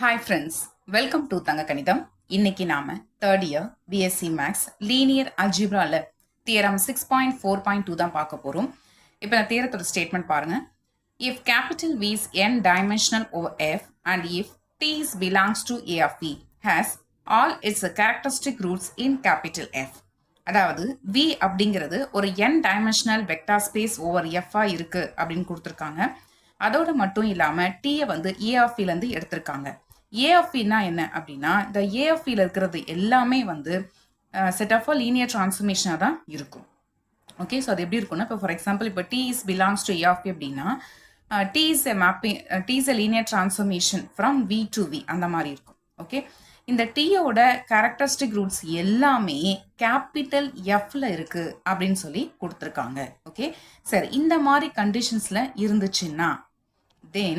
Hi friends, welcome to தங்க கணிதம். இன்னைக்கு நாம third year BSc maths linear அல்ஜிப்ரால தியரம் 6.4.2 தான் பார்க்க போறோம். இப்போ நான் தியரத்தோட ஸ்டேட்மெண்ட் பாருங்க. If capital V is n dimensional over F and if T is belongs to A of V has all its characteristic roots in capital F. அதாவது V அப்படிங்கிறது ஒரு n dimensional vector space over F இருக்கு அப்படின்னு கொடுத்துருக்காங்க. அதோட மட்டும் இல்லாமல் டீயை வந்து ஏ ஆஃப் இலேருந்து எடுத்திருக்காங்க. ஏ ஆஃப் இனா என்ன அப்படின்னா, இந்த ஏ ஆஃப் இல இருக்கிறது எல்லாமே வந்து செட் ஆஃப் லீனியர் டிரான்ஸ்ஃபர்மேஷனாக தான் இருக்கும். ஓகே, ஸோ அது எப்படி இருக்கும்னா, இப்போ ஃபார் எக்ஸாம்பிள் இப்போ T is belongs to A of அப்படின்னா T is a mapping, T is a linear transformation from V to V அந்த மாதிரி இருக்கும். ஓகே, இந்த டீயோட கேரக்டரிஸ்டிக் ரூட்ஸ் எல்லாமே கேபிட்டல் எஃப்ல இருக்கு அப்படின்னு சொல்லி கொடுத்துருக்காங்க. ஓகே, சரி, இந்த மாதிரி கண்டிஷன்ஸ்ல இருந்துச்சுன்னா then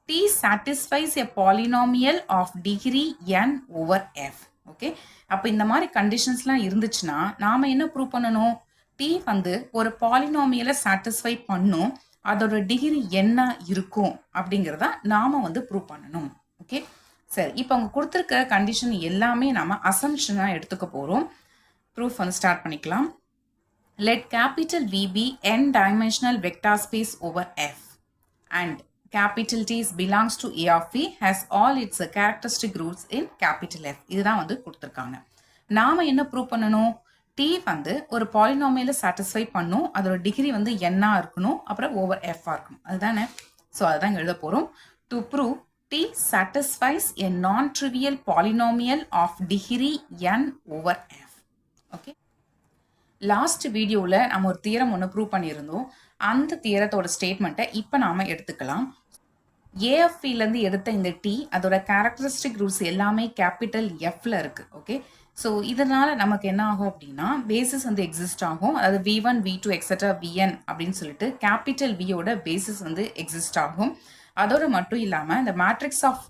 T satisfies a polynomial of degree n over f. Okay, அப்போ இந்த மாதிரி கண்டிஷன்ஸ்லாம் இருந்துச்சுன்னா நாம என்ன ப்ரூவ் பண்ணணும்? T வந்து ஒரு பாலினாமியலை சாட்டிஸ்ஃபை பண்ணும், அதோட டிகிரி என்ன இருக்கும் அப்படிங்கிறத நாம வந்து ப்ரூவ் பண்ணணும். ஓகே, சரி, இப்போ அவங்க கொடுத்துருக்க கண்டிஷன் எல்லாமே நாம அசம்ஷனாக எடுத்துக்க போகிறோம். ப்ரூஃப் வந்து ஸ்டார்ட் பண்ணிக்கலாம். Let capital V be n dimensional vector space over f and capital T belongs to A of V has all its characteristic roots in capital F. இதுதான் வந்து கொடுத்துருக்காங்க. நாம என்ன ப்ரூவ் பண்ணணும்? T வந்து ஒரு பாலினாமியலை சாட்டிஸ்ஃபை பண்ணும், அதோட டிகிரி வந்து n இருக்கணும், அப்புறம் ஓவர் f இருக்கணும், அதுதானே? ஸோ அதுதான் எழுத போகிறோம். To prove T satisfies a non-trivial polynomial of degree n over f. Okay, last வீடியோவில் நம்ம ஒரு தியரம் ஒன்று ப்ரூவ் பண்ணியிருந்தோம். அந்த தியரத்தோட ஸ்டேட்மெண்ட்டை இப்போ நாம் எடுத்துக்கலாம். ஏஎஃப்இலேருந்து எடுத்த இந்த டி அதோட கேரக்டரிஸ்டிக் ரூட்ஸ் எல்லாமே கேபிட்டல் எஃப்ல இருக்கு. ஓகே, ஸோ இதனால நமக்கு என்ன ஆகும் அப்படின்னா, பேசிஸ் வந்து எக்ஸிஸ்ட் ஆகும். அதாவது V1 V2 எக்ஸெட்ரா Vn அப்படின்னு சொல்லிட்டு கேபிட்டல் வியோட பேசிஸ் வந்து எக்ஸிஸ்ட் ஆகும். அதோட மட்டும் இல்லாமல் இந்த மேட்ரிக்ஸ் ஆஃப்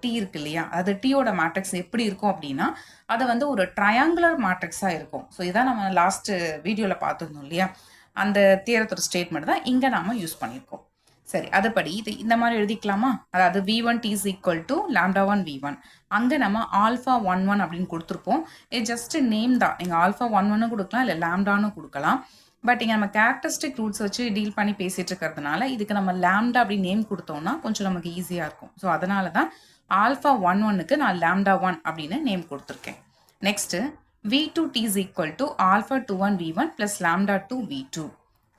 டி இருக்கு இல்லையா, அது டீயோட மேட்ரிக்ஸ் எப்படி இருக்கும் அப்படின்னா, அது வந்து ஒரு ட்ரையாங்குலர் மேட்ரிக்ஸாக இருக்கும். ஸோ இதான் நம்ம லாஸ்ட் வீடியோவில் பார்த்துருந்தோம் இல்லையா, அந்த தியரத்தோட ஸ்டேட்மெண்ட் தான் இங்கே நாம் யூஸ் பண்ணியிருக்கோம். சரி, அதுபடி இது இந்த மாதிரி எழுதிக்கலாமா? அதாவது V1 T is equal to λ1 V1. அங்கே நம்ம ஆல்ஃபா 1 அப்படின்னு கொடுத்துருப்போம். இது ஜஸ்ட் நேம் தான். நீங்கள் ஆல்ஃபா 1 கொடுக்கலாம், இல்லை லாம்டான்னு கொடுக்கலாம். பட் இங்கே நம்ம கேரக்டரிஸ்டிக் ரூட்ஸ் வச்சு டீல் பண்ணி பேசிட்டு இருக்கிறதுனால இதுக்கு நம்ம லாம்டா அப்படி நேம் கொடுத்தோம்னா கொஞ்சம் நமக்கு ஈஸியாக இருக்கும். ஸோ அதனால தான் ஆல்ஃபா 1க்கு நான் λ1 அப்படின்னு நேம் கொடுத்துருக்கேன். Next V2 T is equal to alpha 21 V1 plus lambda 2 V2.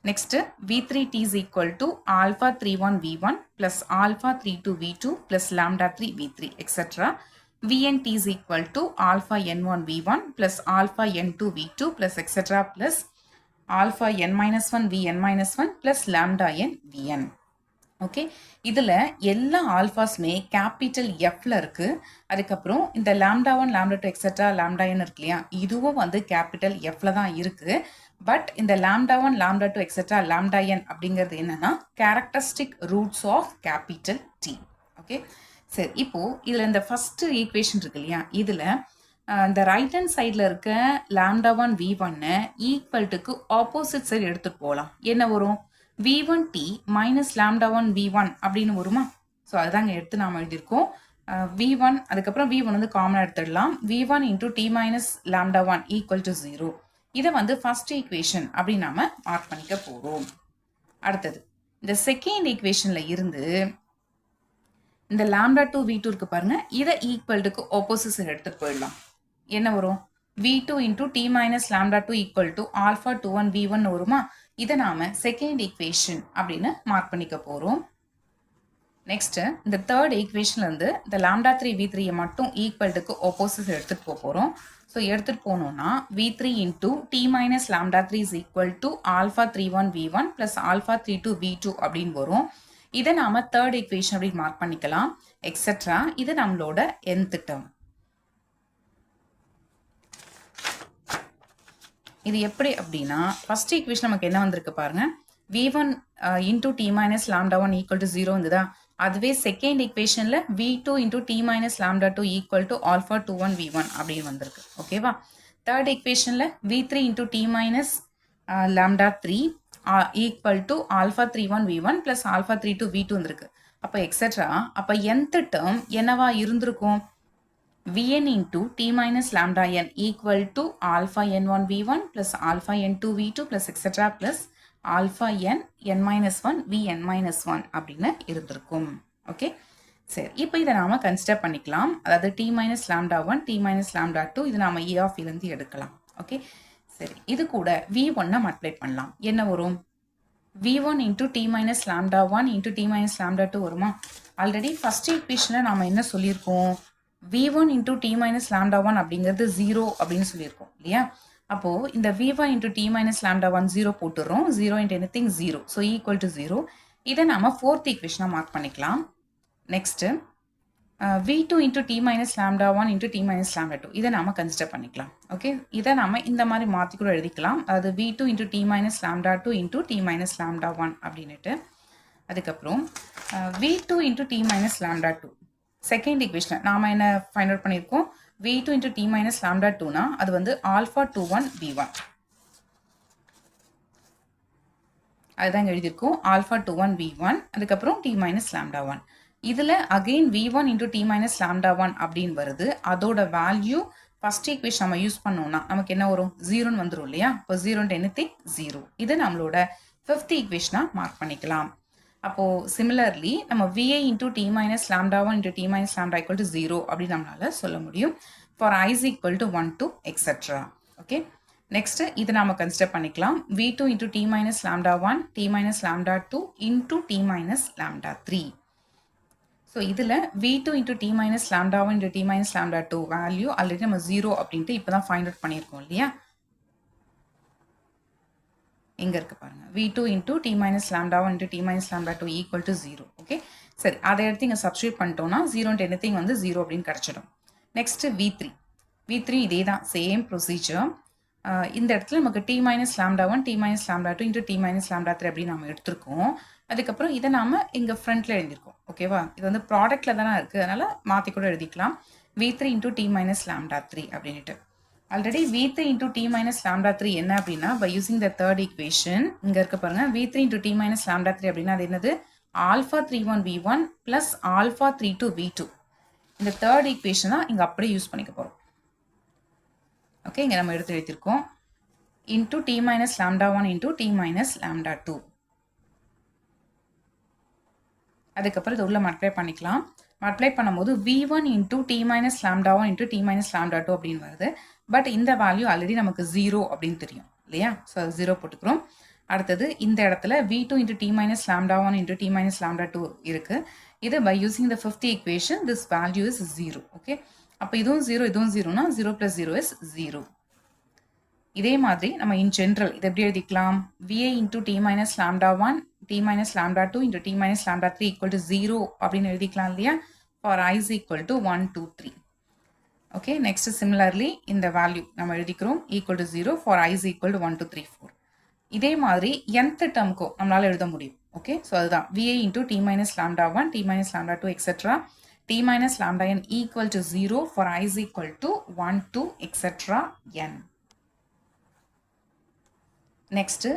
Next, V3 T is equal to alpha 31 V1 plus alpha 32 V2 plus lambda 3 V3, etc. Vn T is equal to alpha n1 V1 plus alpha n2 V2 plus etc. plus alpha n minus 1 Vn minus 1 plus lambda n Vn. Okay, இதில் எல்லா ஆல்ஃபாஸுமே capital எஃப்ல இருக்கு. அதுக்கப்புறம் இந்த lambda 1 lambda 2 etcetera lambda n இருக்கு இல்லையா, இதுவும் வந்து கேபிட்டல் எஃப்ல தான் இருக்கு. பட் இந்த lambda 1 lambda 2 etcetera lambda n அப்படிங்கிறது என்னன்னா characteristic roots of capital D. Okay, சரி, இப்போ இதில் இந்த ஃபர்ஸ்ட் ஈக்குவேஷன் இருக்கு இல்லையா, இதில் இந்த ரைட் ஹேண்ட் சைடில் இருக்க லாம்டா 1 V1 ஈக்குவல்ட்டுக்கு ஆப்போசிட் சைடு எடுத்துகிட்டு போகலாம். என்ன வரும்? V1T minus lambda 1 V1 அப்படின்னு வருமா? ஸோ அதுதாங்க எடுத்து நாம் எழுதியிருக்கோம். V1 அதுக்கப்புறம் V1 வந்து காமனாக எடுத்துடலாம். V1 into T minus lambda 1 equal to 0. இதை வந்து ஃபர்ஸ்ட் ஈக்குவேஷன் அப்படின்னு நாம் மார்க் பண்ணிக்க போகிறோம். அடுத்தது இந்த செகண்ட் ஈக்குவேஷனில் இருந்து இந்த lambda 2 V2 இருக்கு பாருங்க, இதை ஈக்குவல்ட்டுக்கு ஆப்போசிட் எடுத்துகிட்டு போயிடலாம். என்ன வரும்? V2 into T minus lambda 2 equal to alpha 21 V1 வருமா? இதை நாம செகண்ட் ஈக்குவேஷன் அப்படின்னு மார்க் பண்ணிக்க போகிறோம். நெக்ஸ்ட் இந்த தேர்ட் ஈக்குவேஷன்லேருந்து இந்த லாம்டா 3 V3 மட்டும் ஈக்குவல்ட்டுக்கு ஆப்போசிட் எடுத்துகிட்டு போகிறோம். ஸோ எடுத்துகிட்டு போனோம்னா V3 into T minus lambda 3 is equal to alpha 31 V1 plus alpha 32 V2 அப்படின்னு வரும். இதை நாம் தேர்ட் ஈக்குவேஷன் அப்படின்னு மார்க் பண்ணிக்கலாம், எக்ஸெட்ரா. இது நம்மளோட nth டேர்ம். இது எப்படி அப்படின்னா, ஃபர்ஸ்ட் ஈக்குவேஷன் நமக்கு என்ன வந்திருக்கு பாருங்க, V1 into T minus lambda 1 equal to 0 இருந்ததா. அதுவே செகண்ட் ஈக்குவேஷனில் V2 into T minus lambda 2 equal to alpha 21 V1 அப்படின்னு வந்திருக்கு. ஓகேவா? தேர்ட் ஈக்குவேஷனில் V3 into T minus lambda 3 equal to alpha 31 V1 plus alpha 32 V2 வந்திருக்கு. அப்போ எக்ஸெட்ரா. அப்போ nth டேர்ம் என்னவா இருந்திருக்கும்? Vn into t minus lambda n equal to alpha n1 v1 plus alpha n2 v2 plus etc plus alpha n minus 1 vn minus 1 அப்படின்னு இருந்திருக்கும். Okay, சரி. இப்போ இதை நாம கன்சிடர் பண்ணிக்கலாம். அதாவது t minus lambda 1 t minus lambda 2 இது நாம a of இருந்து எடுக்கலாம். ஓகே, சரி. இது கூட v1 மல்டிப்ளை பண்ணலாம். என்ன வரும்? v1 into t minus lambda 1 into t minus lambda 2 வருமா? ஆல்ரெடி ஃபர்ஸ்ட் ஈக்குவேஷன்ல நாம என்ன சொல்லியிருக்கோம்? v1 into t minus lambda 1 அப்படிங்கிறது 0 அப்படின்னு சொல்லியிருக்கோம் இல்லையா? அப்போ இந்த v1 into t minus lambda 1 0 போட்டுறோம். 0 into anything 0. So equal to 0. இதை நாம fourth equation மார்க் பண்ணிக்கலாம். Next, v2 into t minus lambda 1 into t minus lambda 2 இதை நாம கன்சிடர் பண்ணிக்கலாம். ஓகே, இதை நாம இந்த மாதிரி மாற்றி கூட எழுதிக்கலாம். அதாவது v2 into t minus lambda 2 into t minus lambda 1 அப்படின்னுட்டு. அதுக்கப்புறம் v2 into t minus lambda 2 second equation நாம என்ன ஃபைண்ட் அவுட் பண்ணியிருக்கோம்? v2 into t minus lambda 2னா அது வந்து alpha 21 v1. அதுதான் எழுதியிருக்கோம். alpha 21 v1. அதுக்கப்புறம் t minus lambda 1. இதில் again v1 into t minus lambda 1 அப்படின்னு வருது. அதோட வேல்யூ ஃபர்ஸ்ட் ஈக்குவேஷன் நம்ம யூஸ் பண்ணோம்னா நமக்கு என்ன வரும்? 0ன்னு வந்துடும் இல்லையா? இப்போ 0 into anything 0. இது நம்மளோட ஃபிஃப்த் ஈக்குவேஷனாக மார்க் பண்ணிக்கலாம். அப்போ சிமிலர்லி நம்ம VA into t minus lambda 1 into t minus lambda equal to 0 அப்படின்னு நம்மளால சொல்ல முடியும். For I is equal to 1 to etc. Okay, next இது நாம கன்சிடர் பண்ணிக்கலாம். v2 into t minus lambda 1 t minus lambda 2 into t minus lambda 3. So இதில் v2 into t minus lambda 1 into t minus lambda 2 value already நம்ம 0 அப்படின்ட்டு இப்போ தான் find out பண்ணியிருக்கோம் இல்லையா? எங்க இருக்கு பாருங்க. v2 into t minus lambda 1 into t minus lambda 2 equal to 0. Okay, சரி. அதை எடுத்து இங்கே சப்ஸ்டியூட் பண்ணிட்டோம்னா 0 into anything வந்து 0 அப்படின்னு கிடைச்சிடும். நெக்ஸ்ட் v3 இதே தான், சேம் ப்ரொசீஜர். இந்த இடத்துல நமக்கு t minus lambda 1 t minus lambda 2 into t minus lambda 3 அப்படின்னு நம்ம எடுத்திருக்கோம். அதுக்கப்புறம் இதை நாம இங்க ஃப்ரண்ட்ல எழுதியிருக்கோம். ஓகேவா? இது வந்து ப்ராடக்ட்ல தானே இருக்கு, அதனால மாற்றி கூட எழுதிக்கலாம். v3 into t minus lambda 3 அப்படின்ட்டு. Already v3 into t minus lambda 3 என்ன அப்படின்னா by using the third equation இங்க இருக்க பாருங்க. v3 into t minus lambda 3 அப்படின்னா அது என்னது? alpha 31 v1 plus alpha 32 v2. இந்த தேர்ட் ஈக்குவேஷன் தான் இங்க அப்படியே யூஸ் பண்ணிக்க போறோம். ஓகே, இங்க நம்ம எடுத்து எழுதியிருக்கோம். into t minus lambda 1 into t minus lambda 2. அதுக்கப்புறம் இது உள்ள மல்டிப்ளை பண்ணிக்கலாம். மல்டிப்ளை பண்ணும்போது v1 into t minus lambda 1 into t minus lambda 2 அப்படின்னு வருது. பட் இந்த வேல்யூ ஆல்ரெடி நமக்கு 0 அப்படின்னு தெரியும் இல்லையா? ஸோ 0 போட்டுக்கிறோம். அடுத்தது இந்த இடத்துல v2 into t minus lambda 1 into t minus lambda 2 இருக்கு. இது by using the fifth equation this value is 0. Okay, அப்போ இதுவும் 0 இதுவும் 0னா 0 plus 0 is 0. இதே மாதிரி நம்ம in general இது எப்படி எழுதிக்கலாம்? va into t minus lambda 1 t minus lambda 2 into t minus lambda 3 equal to 0 அப்படின்னு எழுதிக்கலாம் இல்லையா? for I is equal to 1 2 3. Okay, next similarly இந்த வேல்யூ நம்ம எழுதிக்கிறோம் equal to 0 for I is equal to 1 2 3 4. இதே மாதிரி nth டேர்முக்கும் நம்மளால எழுத முடியும். ஓகே, ஸோ அதுதான் va into t minus lambda 1 t minus lambda 2 etc. t minus lambda n equal to 0 for I is equal to 1 2 etc. n. Next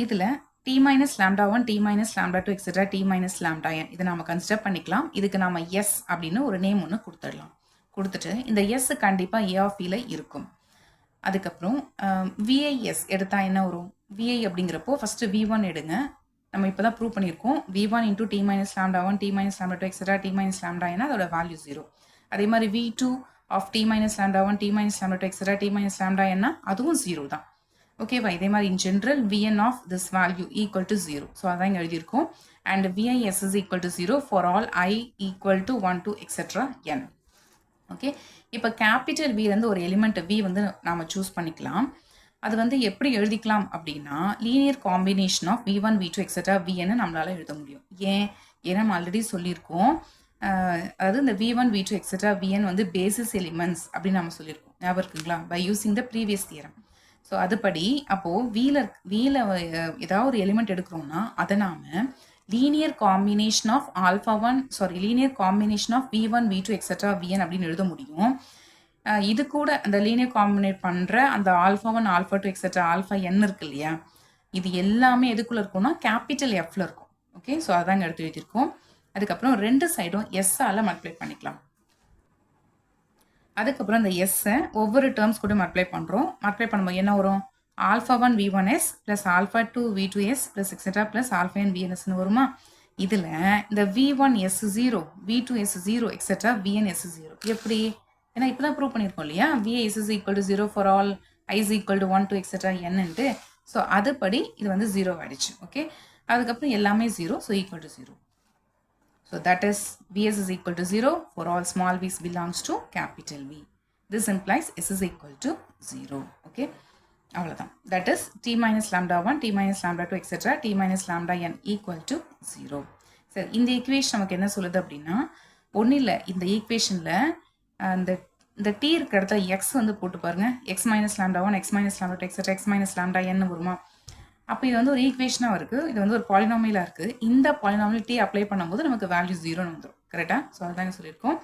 இதில் t minus lambda 1 t minus lambda 2 etc. t minus lambda n இதை நாம consider பண்ணிக்கலாம். இதுக்கு நாம s அப்படின்னு ஒரு name ஒன்று கொடுத்துடலாம். கொடுத்துட்டு இந்த s கண்டிப்பா a of e ல இருக்கும். அதுக்கப்புறம் VIS எடுத்தா என்ன வரும்? VI அப்படிங்கிறப்போ ஃபர்ஸ்ட் v1 எடுங்க. நம்ம இப்போ தான் ப்ரூவ் பண்ணியிருக்கோம். v1 into t minus lambda 1 t minus lambda 2 etc. t minus lambda n அதோட வேல்யூ 0. அதே மாதிரி v2 of t minus lambda 1 t minus lambda 2 etc. t minus lambda n அதுவும் 0 தான். ஓகேவா? இதே மாதிரி in general vn of this value equal to 0. So அதான் இங்கே எழுதியிருக்கோம். and VIS is equal to 0 for all I equal to 1 2 etc. n. Okay, இப்போ capital விலேருந்து ஒரு எலிமெண்ட் v வந்து நாம சூஸ் பண்ணிக்கலாம். அது வந்து எப்படி எழுதிக்கலாம் அப்படின்னா linear combination of v1 v2 etcetera vn நம்மளால எழுத முடியும். ஏன்னா நம்ம ஆல்ரெடி சொல்லியிருக்கோம். அதாவது இந்த v1 v2 எக்ஸெட்ரா vn வந்து பேசிஸ் எலிமெண்ட்ஸ் அப்படின்னு நம்ம சொல்லியிருக்கோம். ஞாபகம் இருக்குங்களா? By using the previous theorem. So அதுபடி அப்போது வீல ஏதாவது ஒரு எலிமெண்ட் எடுக்கிறோம்னா அதை நாம linear combination of linear combination of v1 v2 etcetera vn அப்படின்னு எழுத முடியும். இது கூட அந்த லீனியர் காம்பினேட் பண்ணுற அந்த α1 α2 எக்ஸெட்ரா ஆல்ஃபா n இருக்கு இல்லையா? இது எல்லாமே எதுக்குள்ள இருக்கும்னா கேபிட்டல் எஃப்ல இருக்கும். ஓகே, ஸோ அதாங்க எடுத்து எழுதியிருக்கோம். அதுக்கப்புறம் ரெண்டு சைடும் எஸ்ஸால் மல்டிப்ளை பண்ணிக்கலாம். அதுக்கப்புறம் இந்த எஸ்ஸை ஒவ்வொரு டேர்ம்ஸ் கூட மல்டிப்ளை பண்ணுறோம். மல்டிப்ளை பண்ணும்போது என்ன வரும்? α1 v1s plus α2 v2s plus etcetera plus α n vnsன்னு வருமா? இதில் இந்த v1s0 v2s0 எக்ஸெட்ரா vns0 எப்படி? ஏன்னா இப்போ தான் ப்ரூவ் பண்ணியிருக்கோம் இல்லையா? vas is equal to 0 for all I is equal to 1 to etcetera என்னன்ட்டு. ஸோ அதுபடி இது வந்து 0 ஆகிடுச்சு. ஓகே, அதுக்கப்புறம் எல்லாமே 0, so equal to 0. So that is Vs is equal to 0 for all small v's belongs to capital V. This implies S is equal to 0. Okay. அவ்வளவுதான். That is t minus lambda 1, t minus lambda 2, etc. t minus lambda n equal to 0. சரி, இந்த equation நமக்கு என்ன சொல்லுது அப்படின்னா, ஒன்றும் இல்லை, இந்த ஈக்குவேஷனில் இந்த t இருக்கிற இடத்துல x வந்து போட்டு பாருங்க. x minus lambda 1, x minus lambda 2, etc. x minus lambda n வருமா? அப்போ இது வந்து ஒரு ஈக்குவேஷனாக இருக்குது, இது வந்து ஒரு பாலினாமியலாக இருக்குது. இந்த பாலினாமியல் டி அப்ளை பண்ணும்போது நமக்கு வேல்யூ 0ன்னு வந்துடும். கரெக்டாக? ஸோ அதுதாங்க சொல்லியிருக்கோம்.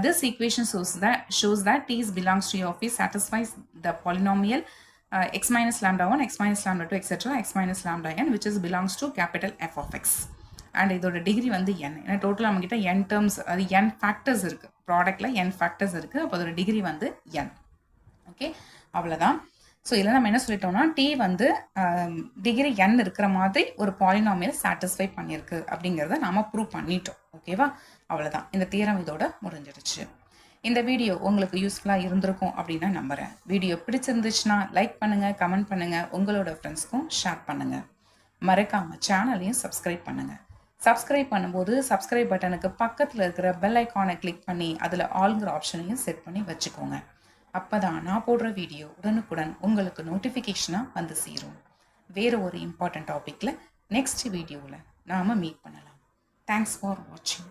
This equation shows that t belongs to of v satisfies the polynomial x minus lambda 1, x minus lambda 2, etc. x minus lambda n which is belongs to capital f of x. And இதோட degree வந்து n. ஏன்னா டோட்டலாக நம்மகிட்ட n terms, அது n factors இருக்குது, ப்ராடக்டில் n factors இருக்குது. அப்போ அதோட டிகிரி வந்து n. ஓகே, அவ்வளோதான். ஸோ இதில் நம்ம என்ன சொல்லிட்டோம்னா, டி வந்து டிகிரி n இருக்கிற மாதிரி ஒரு பாலினாமியல் சாட்டிஸ்ஃபை பண்ணியிருக்கு அப்படிங்கிறத நாம் ப்ரூவ் பண்ணிட்டோம். ஓகேவா? அவ்வளோதான், இந்த தியரம் இதோட முடிஞ்சிடுச்சு. இந்த வீடியோ உங்களுக்கு யூஸ்ஃபுல்லாக இருந்திருக்கும் அப்படின்னு நான் நம்புகிறேன். வீடியோ பிடிச்சிருந்துச்சுன்னா லைக் பண்ணுங்கள், கமெண்ட் பண்ணுங்கள், உங்களோட ஃப்ரெண்ட்ஸ்க்கும் ஷேர் பண்ணுங்கள். மறக்காமல் சேனலையும் சப்ஸ்கிரைப் பண்ணுங்கள். சப்ஸ்கிரைப் பண்ணும்போது சப்ஸ்கிரைப் பட்டனுக்கு பக்கத்தில் இருக்கிற பெல் ஐக்கானை கிளிக் பண்ணி அதில் ஆல்ங்கிற ஆப்ஷனையும் செட் பண்ணி வச்சுக்கோங்க. அப்போ தான் நான் போடுற வீடியோ உடனுக்குடன் உங்களுக்கு நோட்டிஃபிகேஷனாக வந்து சேரும். வேறு ஒரு இம்பார்ட்டன்ட் டாப்பிக்கில் நெக்ஸ்ட் வீடியோவில் நாம் மீட் பண்ணலாம். தேங்க்ஸ் ஃபார் வாட்சிங்.